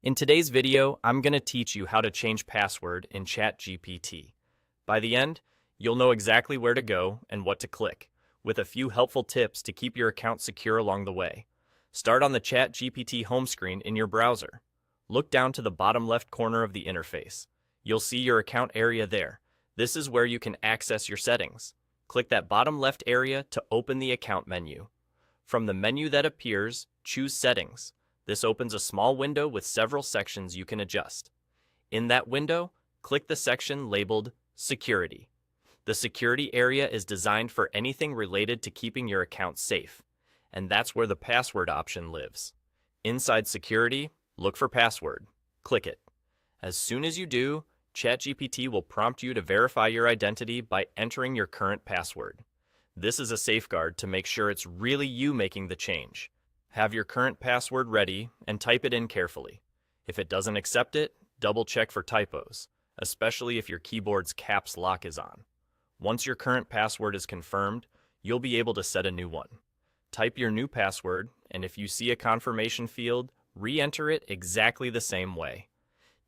In today's video, I'm going to teach you how to change password in ChatGPT. By the end, you'll know exactly where to go and what to click, with a few helpful tips to keep your account secure along the way. Start on the ChatGPT home screen in your browser. Look down to the bottom left corner of the interface. You'll see your account area there. This is where you can access your settings. Click that bottom left area to open the account menu. From the menu that appears, choose Settings. This opens a small window with several sections you can adjust. In that window, click the section labeled Security. The security area is designed for anything related to keeping your account safe, and that's where the password option lives. Inside Security, look for Password. Click it. As soon as you do, ChatGPT will prompt you to verify your identity by entering your current password. This is a safeguard to make sure it's really you making the change. Have your current password ready and type it in carefully. If it doesn't accept it, double check for typos, especially if your keyboard's caps lock is on. Once your current password is confirmed, you'll be able to set a new one. Type your new password, and if you see a confirmation field, re-enter it exactly the same way.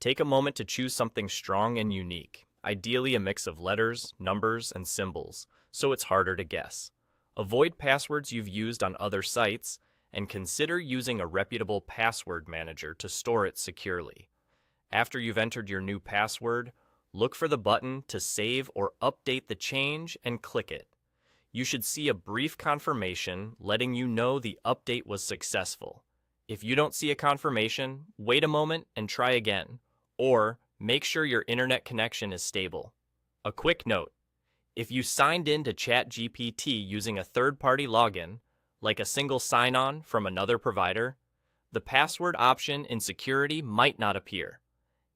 Take a moment to choose something strong and unique, ideally a mix of letters, numbers, and symbols, so it's harder to guess. Avoid passwords you've used on other sites, and consider using a reputable password manager to store it securely. After you've entered your new password, look for the button to save or update the change and click it. You should see a brief confirmation letting you know the update was successful. If you don't see a confirmation, wait a moment and try again, or make sure your internet connection is stable. A quick note: if you signed in to ChatGPT using a third-party login, like a single sign-on from another provider, the password option in security might not appear.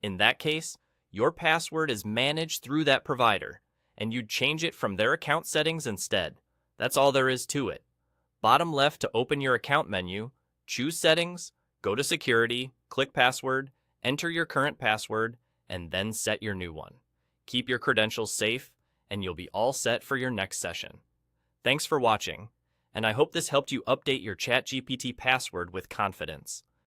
In that case, your password is managed through that provider, and you'd change it from their account settings instead. That's all there is to it. Bottom left to open your account menu, choose Settings, go to Security, click Password, enter your current password, and then set your new one. Keep your credentials safe, and you'll be all set for your next session. Thanks for watching, and I hope this helped you update your ChatGPT password with confidence.